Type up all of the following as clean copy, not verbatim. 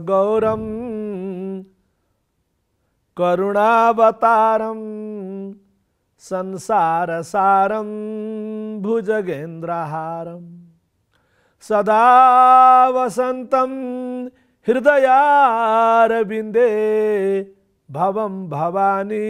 गौरम करुणावतारम संसारसारम भुजगेन्द्रहारम सदा वसन्तं हृदयारविन्दे भवं भवानी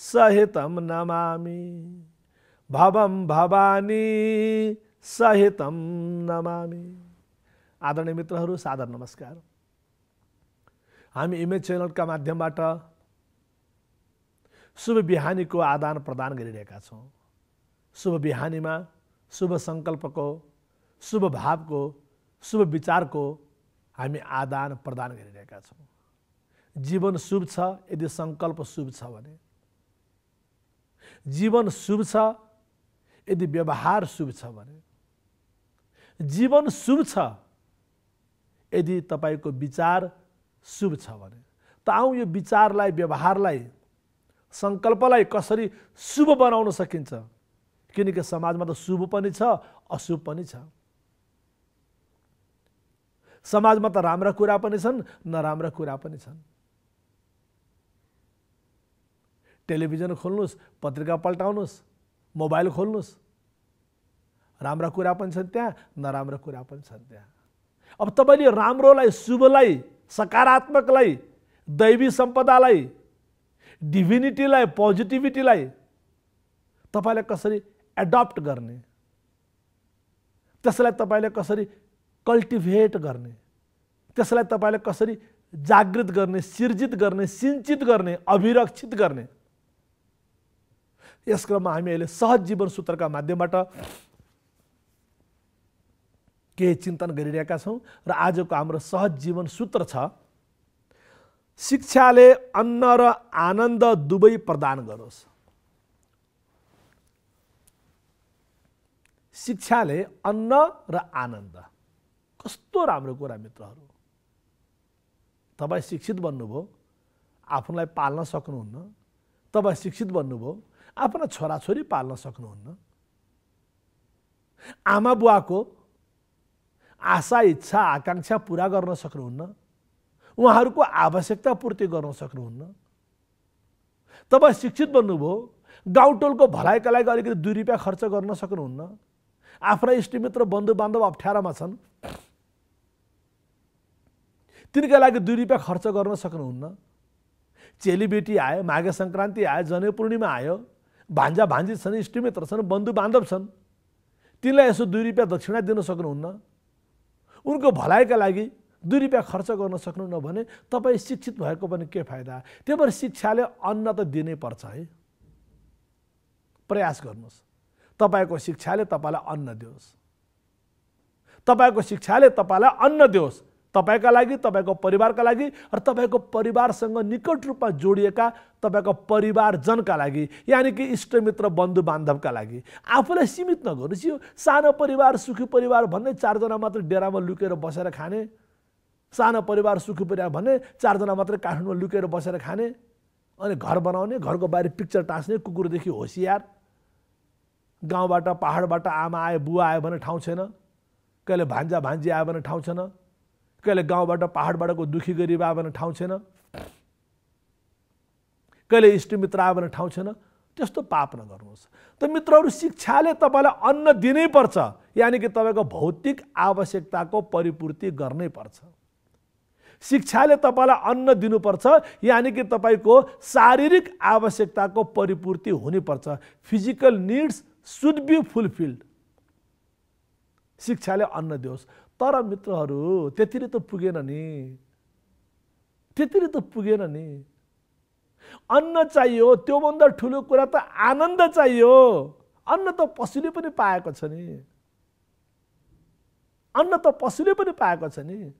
सहितं नमामि भवं भवानी सहितं नमामि। आदरणीय मित्रहरू, सादर नमस्कार। हामी इमेज च्यानलका माध्यमबाट शुभ बिहानीको आदान प्रदान गरिरहेका छौँ। शुभ बिहानीमा शुभ सङ्कल्पको, शुभ भावको, शुभ विचारको हामी आदान प्रदान गरिरहेका छौँ। जीवन शुभ छ यदि सङ्कल्प शुभ छ भने, जीवन शुभ छ यदि व्यवहार शुभ छ भने, जीवन शुभ छ यदि तपाईको विचार शुभ छ भने। त आउँ यो विचारलाई, व्यवहारलाई, सङ्कल्पलाई कसरी शुभ बनाउन सकिन्छ, किनकि समाजमा त शुभ पनि छ अशुभ पनि छ। समाजमा त राम्रा कुरा पनि छन्, नराम्रा कुरा पनि छन्। टेलिभिजन खोल्नुस्, पत्रिका पल्टाउनुस्, मोबाइल खोल्नुस्, राम्रा कुरा पनि छन् त्यहाँ, नराम्रा कुरा पनि छन् त्यहाँ। अब तपाईले राम्रोलाई, शुभलाई, सकारात्मकलाई, दैवी सम्पदालाई, डिभिनिटीलाई, पोजिटिभिटीलाई तपाईले कसरी एडप्ट गर्ने, त्यसलाई तपाईले कसरी कल्टिभेट गर्ने, त्यसलाई तपाईले कसरी जागृत गर्ने, सिर्जित गर्ने, सिंचित गर्ने, अभिरक्षित गर्ने, यस क्रममा हामी अहिले सहज जीवन सूत्रका माध्यमबाट केही चिन्तन गरिरहेका छौँ। र आजको हाम्रो सहज जीवन सूत्र छ, शिक्षाले अन्न र आनन्द दुवै प्रदान गरोस्। शिक्षाले अन्न र आनन्द, कस्तो राम्रो कुरा मित्रहरू। तपाईँ शिक्षित बन्नुभयो, आफूलाई पाल्न सक्नुहुन्न। तपाईँ शिक्षित बन्नुभयो, आफ्ना छोराछोरी पाल्न सक्नुहुन्न। आमा बुवाको आशा, इच्छा, आकांक्षा पूरा गर्न सक्नुहुन्न। उहाँहरूको आवश्यकता पूर्ति गर्न सक्नुहुन्न। तपाईँ शिक्षित बन्नुभयो, गाउँटोलको भलाइका लागि अलिकति 2 रुपियाँ खर्च गर्न सक्नुहुन्न। आफ्ना इष्टमित्र बन्धु बान्धव अप्ठ्यारामा छन्, तिनका लागि 2 रुपियाँ खर्च गर्न सक्नुहुन्न। चेलीबेटी आयो, माघे सङ्क्रान्ति आयो, जनै पूर्णिमा आयो, भान्जा भान्जी छन्, इष्टमित्र छन्, बन्धु बान्धव छन्, तिनलाई यसो 2 रुपियाँ दक्षिणा दिन सक्नुहुन्न। उनको भलाइका लागि 2 रुपियाँ खर्च गर्न सक्नुहुन्न भने तपाईँ शिक्षित भएको पनि के फाइदा। त्यही भएर शिक्षाले अन्न त दिनै पर्छ है। प्रयास गर्नुहोस्, तपाईको शिक्षाले तपाईलाई अन्न दियोस्। तपाईको शिक्षाले तपाईलाई अन्न दियोस्, तपाईका लागि, तपाईको परिवारका लागि र तपाईको परिवारसँग निकट रूपमा जोडिएका तपाईको परिवारजनका लागि, यानी कि इष्टमित्र बन्धु बान्धवका लागि। आफूलाई सीमित नगर्नुहोस्। यो सानो परिवार, सुखी परिवार भन्ने 4 जना मात्र डेरामा लुकेर बसेर खाने, सानो परिवार, सुखी परिवार भन्ने 4 जना मात्र काठमाडौँमा लुकेर बसेर खाने, अनि घर बनाउने, घरको बाहिर पिक्चर टाँस्ने, कुकुरदेखि होसियार, गाउँबाट पहाडबाट आमा आयो, बुवा आयो भने ठाउँ छैन, कहिले भान्जा भान्जी आयो भने ठाउँ छैन, कहिले गाउँबाट पहाडबाटको दुखी गरिब आयो भने ठाउँ छैन, कहिले इष्टमित्र आयो भने ठाउँ छैन। त्यस्तो पाप नगर्नुहोस्। त मित्रहरू, शिक्षाले तपाईलाई अन्न दिनै पर्छ, यानी कि तपाईको भौतिक आवश्यकताको परिपूर्ति गर्नै पर्छ। शिक्षाले तपाईलाई अन्न दिनुपर्छ, यानी कि तपाईको शारीरिक आवश्यकताको परिपूर्ति हुनुपर्छ। Physical needs should be fulfilled. शिक्षाले अन्न दियोस्। तर मित्रहरू, त्यतिले त पुगेन नि, त्यतिले त पुगेन नि। अन्न चाहियो, त्योभन्दा ठुलो कुरा त आनन्द चाहियो। अन्न त पशुले पनि पाएको छ नि, अन्न त पशुले पनि पाएको छ नि।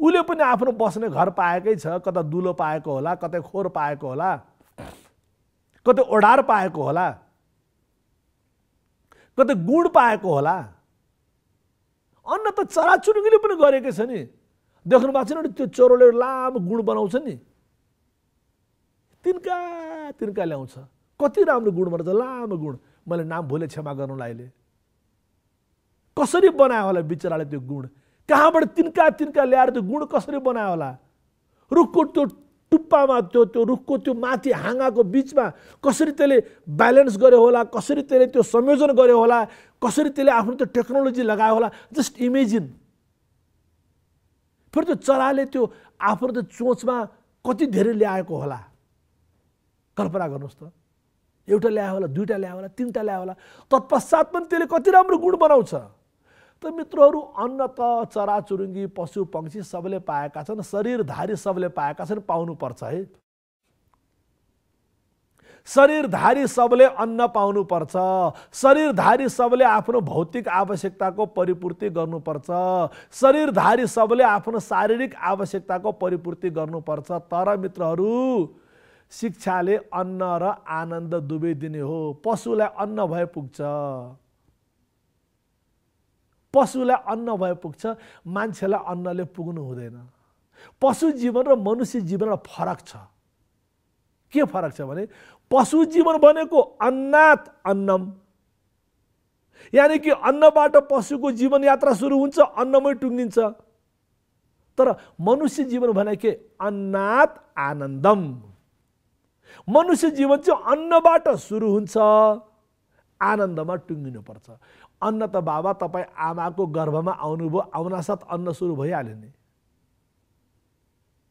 उसले पनि आफ्नो बस्ने घर पाएकै छ, कतै दुलो पाएको होला, कतै खोर पाएको होला, कतै ओढार पाएको होला, कतै गुड पाएको होला। अन्न त चराचुरुङ्गीले पनि गरेकै छ नि। देख्नु भएको छैन त्यो चोरोले लामो गुड बनाउँछ नि, तिनका ल्याउँछ। कति राम्रो गुड बनाउँछ, लामो गुड। मैले नाम भुले, क्षमा गर्नुलाई। अहिले कसरी बनायो होला बिचराले त्यो गुड, कहाँबाट तिनका तिनका ल्याएर त्यो गुण कसरी बनायो होला? रुखको त्यो टुप्पामा त्यो रुखको त्यो माथि हाँगाको बिचमा कसरी त्यसले ब्यालेन्स गर्यो होला, कसरी त्यसले त्यो संयोजन गर्यो होला, कसरी त्यसले आफ्नो त्यो टेक्नोलोजी लगायो होला। Just imagine. फेरि त्यो चराले त्यो आफ्नो त्यो चोचमा कति धेरै ल्याएको होला, कल्पना गर्नुहोस् त। एउटा ल्यायो होला, दुईटा ल्यायो होला, तीनटा ल्यायो होला, तत्पश्चात पनि त्यसले कति राम्रो गुण बनाउँछ। त मित्रहरू, अन्न त चराचुरुङ्गी पशु पक्षी सबले पाएका छन्, शरीरधारी सबले पाएका छन्, पाउनुपर्छ है। शरीरधारी सबले अन्न पाउनुपर्छ। शरीरधारी सबले आफ्नो भौतिक आवश्यकताको परिपूर्ति गर्नुपर्छ। शरीरधारी सबले आफ्नो शारीरिक आवश्यकताको परिपूर्ति गर्नुपर्छ। तर मित्रहरू, शिक्षाले अन्न र आनन्द दुवै दिने हो। पशुलाई अन्न भए पुग्छ, पशुलाई अन्न भए पुग्छ, मान्छेलाई अन्नले पुग्नु हुँदैन। पशु जीवन र मनुष्य जीवनमा फरक छ। के फरक छ भने, पशु जीवन भनेको अन्नात अन्नम, यानी कि अन्नबाट पशुको जीवन यात्रा सुरु हुन्छ, अन्नमै टुङ्गिन्छ। तर मनुष्य जीवन भनेको अन्नात आनन्दम। मनुष्य जीवन चाहिँ अन्नबाट सुरु हुन्छ, आनन्दमा टुङ्गिनुपर्छ। अन्न त बाबा तपाईँ आमाको गर्भमा आउनुभयो, आउनासाथ अन्न सुरु भइहाल्यो नि।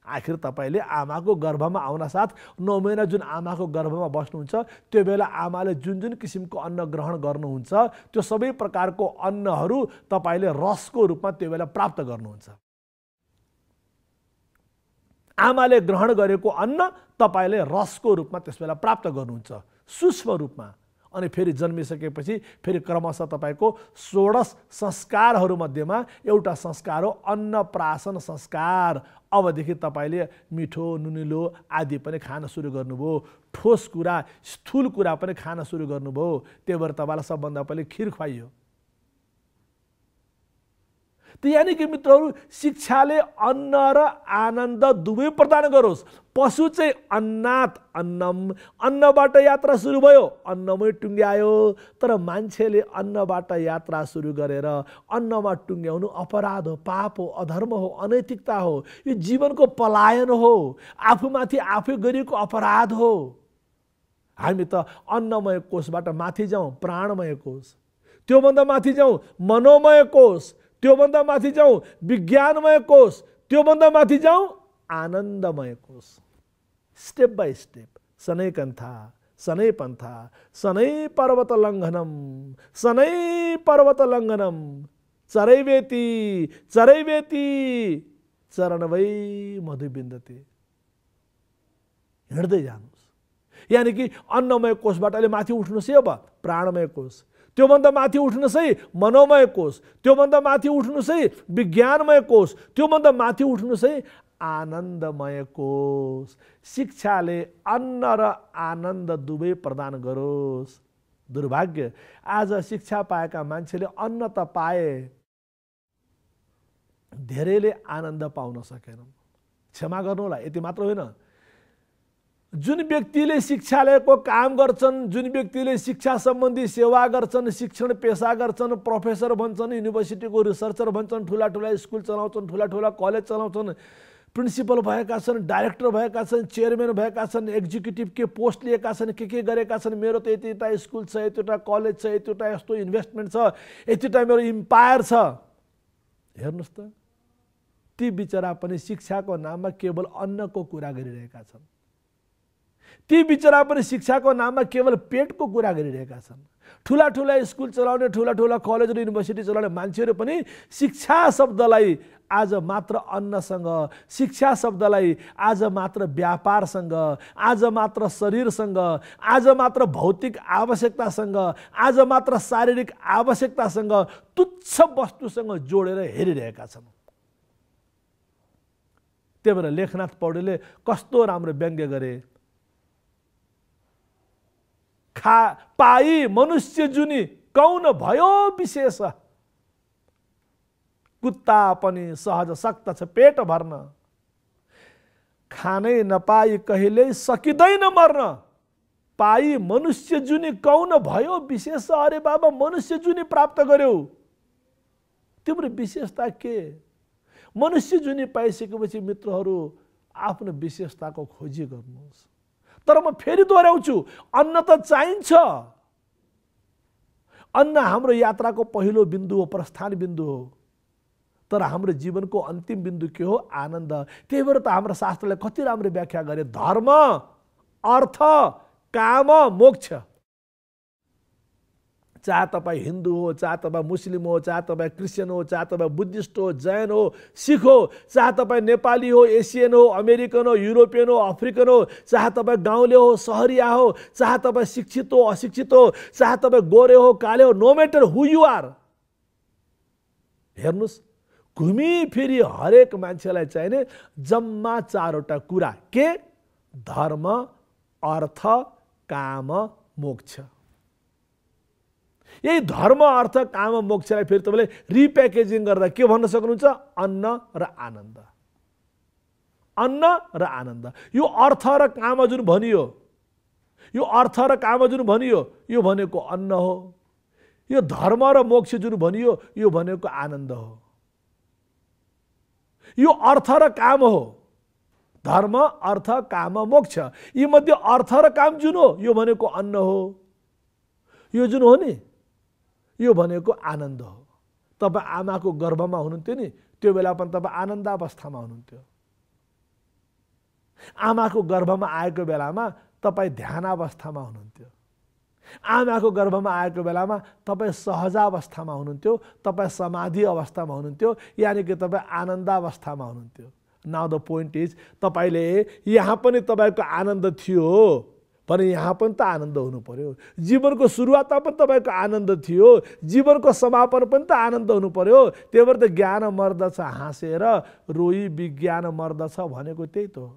आखिर तपाईँले आमाको गर्भमा आउनासाथ 9 महिना जुन आमाको गर्भमा बस्नुहुन्छ, त्यो बेला आमाले जुन जुन किसिमको अन्न ग्रहण गर्नुहुन्छ, त्यो सबै प्रकारको अन्नहरू तपाईँले रसको रूपमा त्यो बेला प्राप्त गर्नुहुन्छ। आमाले ग्रहण गरेको अन्न तपाईँले रसको रूपमा त्यसबेला प्राप्त गर्नुहुन्छ, सूक्ष्म रूपमा। अनि फेरि जन्मिसकेपछि फेरि क्रमशः तपाईँको 16 संस्कारहरू मध्येमा एउटा संस्कार हो अन्नप्राशन संस्कार। अबदेखि तपाईँले मिठो नुनिलो आदि पनि खान सुरु गर्नुभयो, ठोस कुरा स्थूल कुरा पनि खान सुरु गर्नुभयो। त्यही भएर तपाईँलाई सबभन्दा पहिले खिर खुवाइयो। त यानी कि मित्रहरू, शिक्षाले अन्न र आनन्द दुवै प्रदान गरोस्। पशु चाहिँ अन्नात अन्नम, अन्नबाट यात्रा सुरु भयो, अन्नमै टुङ्ग्यायो। तर मान्छेले अन्नबाट यात्रा सुरु गरेर अन्नमा टुङ्ग्याउनु अपराध हो, पाप हो, अधर्म हो, अनैतिकता हो। यो जीवनको पलायन हो, आफूमाथि आफै गरिएको अपराध हो। हामी त अन्नमय कोषबाट माथि जाउँ, प्राणमय कोष, त्योभन्दा माथि जाउँ मनोमय कोष, त्योभन्दा माथि जाउँ विज्ञानमय कोष, त्योभन्दा माथि जाउँ आनन्दमय कोष। स्टेप बाई स्टेप, सनै कन्था सनै पन्था, सनै पर्वत लङ्घनम, सनै पर्वत लङ्घनम, चरैवेति चरैवेति चरणवै मधुबिन्दते। हिँड्दै जानुहोस्। यानी कि अन्नमय कोषबाट अहिले माथि उठ्नुहोस् है। अब प्राणमय कोष, त्योभन्दा माथि उठ्नुहोस् है मनोमय कोष, त्योभन्दा माथि उठ्नुहोस् है विज्ञानमय कोष, त्योभन्दा माथि उठ्नुहोस् है आनन्दमय कोष। शिक्षाले अन्न र आनन्द दुवै प्रदान गरोस्। दुर्भाग्य, आज शिक्षा पाएका मान्छेले अन्न त पाए, धेरैले आनन्द पाउन सकेनन्। क्षमा गर्नु होला, यति मात्र होइन। जुन व्यक्तिले शिक्षालयको काम गर्छन्, जुन व्यक्तिले शिक्षा सम्बन्धी सेवा गर्छन्, शिक्षण पेशा गर्छन्, प्रोफेसर भन्छन्, युनिभर्सिटीको रिसर्चर भन्छन्, ठुला ठुला स्कुल चलाउँछन्, ठुला ठुला कलेज चलाउँछन्, प्रिन्सिपल भएका छन्, डाइरेक्टर भएका छन्, चेयरम्यान भएका छन्, एक्जिक्युटिभ के पोस्ट लिएका छन्, के गरेका छन्, मेरो त यतिवटा स्कुल छ, यतिवटा कलेज छ, यतिवटा यस्तो इन्भेस्टमेन्ट छ, यतिवटा मेरो इम्पायर छ। हेर्नुहोस् त, ती बिचरा पनि शिक्षाको नाममा केवल अन्नको कुरा गरिरहेका छन्। ती बिचरा पनि शिक्षाको नाममा केवल पेटको कुरा गरिरहेका छन्। ठुला ठुला स्कुल चलाउने, ठुला ठुला कलेज र युनिभर्सिटी चलाउने मान्छेहरू पनि शिक्षा शब्दलाई आज मात्र अन्नसँग, शिक्षा शब्दलाई आज मात्र व्यापारसँग, आज मात्र शरीरसँग, आज मात्र भौतिक आवश्यकतासँग, आज मात्र शारीरिक आवश्यकतासँग, तुच्छ वस्तुसँग जोडेर हेरिरहेका छन्। त्यही भएर लेखनाथ पौडेलले कस्तो राम्रो व्यङ्ग्य गरे। पाई मनुष्य जुनी कौन भयो विशेष, कुत्ता पनि सहज शक्त छ पेट भर्न, खानै नपाई कहिल्यै सकिँदैन मर्न। पाई मनुष्य जुनी कौन भयो विशेष। अरे बाबा, मनुष्य जुनी प्राप्त गर्यौ, तिम्रो विशेषता के? मनुष्य जुनी पाइसकेपछि मित्रहरू आफ्नो विशेषताको खोजी गर्नुहोस्। तर म फेरि दोहोऱ्याउँछु, अन्न त चाहिन्छ। अन्न हाम्रो यात्राको पहिलो बिन्दु हो, प्रस्थान बिन्दु हो। तर हाम्रो जीवनको अन्तिम बिन्दु के हो? आनन्द। त्यही भएर त हाम्रो शास्त्रले कति राम्रो व्याख्या गरे, धर्म, अर्थ, काम, मोक्ष। चाहे तपाईँ हिन्दू हो, चाहे तपाईँ मुस्लिम हो, चाहे तपाईँ क्रिस्चियन हो, चाहे तपाईँ बुद्धिस्ट हो, जैन हो, सिख हो, चाहे तपाईँ नेपाली हो, एसियन हो, अमेरिकन हो, युरोपियन हो, अफ्रिकन हो, चाहे तपाईँ गाउँले हो, सहरिया हो, चाहे तपाईँ शिक्षित हो, अशिक्षित हो, चाहे तपाईँ गोरे हो, काले हो, no matter who you are. हेर्नुहोस्, घुमी फिरी हरेक मान्छेलाई चाहिने जम्मा चारवटा कुरा के? धर्म, अर्थ, काम, मोक्ष। यही धर्म, अर्थ, काम, मोक्षलाई फेरि तपाईँले रिप्याकेजिङ गर्दा के भन्न सक्नुहुन्छ? अन्न र आनन्द। अन्न र आनन्द। यो अर्थ र काम जुन भनियो, यो अर्थ र काम जुन भनियो, यो भनेको अन्न हो। यो धर्म र मोक्ष जुन भनियो, यो भनेको आनन्द हो। यो अर्थ र काम हो। धर्म, अर्थ, काम, मोक्ष। यी मध्ये अर्थ र काम जुन हो, यो भनेको अन्न हो। यो जुन हो नि, यो भनेको आनन्द हो। तपाईँ आमाको गर्भमा हुनुहुन्थ्यो नि, त्यो बेला पनि तपाईँ आनन्द अवस्थामा हुनुहुन्थ्यो। आमाको गर्भमा आएको बेलामा तपाईँ ध्यान अवस्थामा हुनुहुन्थ्यो। आमाको गर्भमा आएको बेलामा तपाईँ सहजावस्थामा हुनुहुन्थ्यो, तपाईँ समाधि अवस्थामा हुनुहुन्थ्यो, यानि कि तपाईँ आनन्द अवस्थामा हुनुहुन्थ्यो। नाउ द पोइन्ट इज, तपाईँले यहाँ पनि तपाईँको आनन्द थियो भने यहाँ पनि त आनन्द हुनु पर्यो। जीवनको सुरुवातमा पनि तपाईँको आनन्द थियो, जीवनको समापन पनि त आनन्द हुनु पर्यो। त्यही भएर त ज्ञान मर्दछ हाँसेर, रोई विज्ञान मर्दछ भनेको त्यही त हो।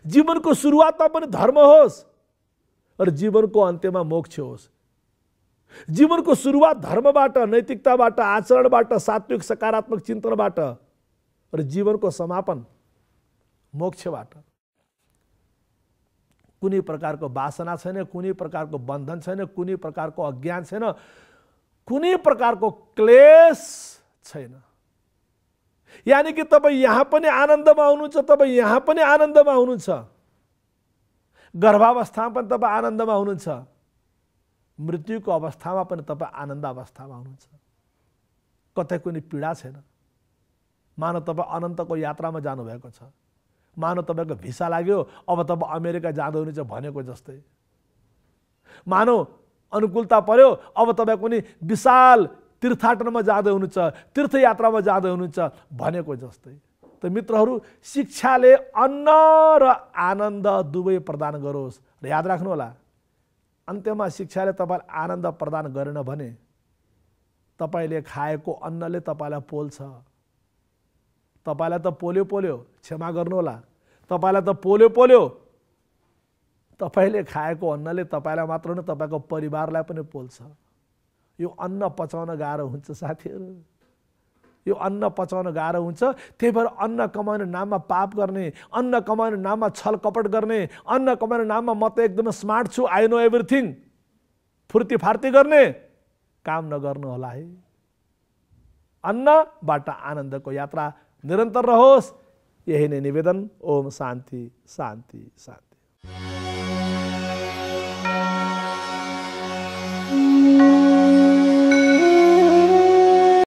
जीवनको सुरुवातमा पनि धर्म होस् र जीवनको अन्त्यमा मोक्ष होस्। जीवनको सुरुवात धर्मबाट, नैतिकताबाट, आचरणबाट, सात्विक सकारात्मक चिन्तनबाट र जीवनको समापन मोक्षबाट। कुनै प्रकारको वासना छैन, कुनै प्रकारको बन्धन छैन, कुनै प्रकारको अज्ञान छैन, कुनै प्रकारको क्लेश छैन। यानी कि तपाईँ यहाँ पनि आनन्दमा हुनुहुन्छ, तपाईँ यहाँ पनि आनन्दमा हुनुहुन्छ, गर्भावस्थामा पनि तपाईँ आनन्दमा हुनुहुन्छ, मृत्युको अवस्थामा पनि तपाईँ आनन्द अवस्थामा हुनुहुन्छ। कतै कुनै पीडा छैन। मानव तपाईँ अनन्तको यात्रामा जानुभएको छ, मानव तपाईँको भिसा लाग्यो, अब तपाईँ अमेरिका जाँदै हुनुहुन्छ भनेको जस्तै। मानव अनुकूलता पर्यो, अब तपाईँ कुनै विशाल तीर्थाटनमा जाँदै हुनुहुन्छ, तीर्थयात्रामा जाँदै हुनुहुन्छ भनेको जस्तै। त मित्रहरू, शिक्षाले अन्न र आनन्द दुवै प्रदान गरोस्। र याद राख्नु होला, अन्त्यमा शिक्षाले तपाईँलाई आनन्द प्रदान गरेन भने तपाईँले खाएको अन्नले तपाईँलाई पोल्छ। तपाईँलाई त पोल्यो, क्षमा गर्नुहोला, तपाईँलाई त पोल्यो, तपाईँले खाएको अन्नले तपाईँलाई मात्र न तपाईँको परिवारलाई पनि पोल्छ। यो अन्न पचाउन गाह्रो हुन्छ साथीहरू, यो अन्न पचाउन गाह्रो हुन्छ। त्यही भएर अन्न कमाउने नाममा पाप गर्ने, अन्न कमाउने नाममा छल कपट गर्ने, अन्न कमाउने नाममा म त एकदमै स्मार्ट छु, आई नो एभ्रिथिङ, फुर्ती फार्ती गर्ने काम नगर्नु होला है। अन्नबाट आनन्दको यात्रा निरन्तर रहोस्, यही नै निवेदन। ओम शान्ति शान्ति शान्ति।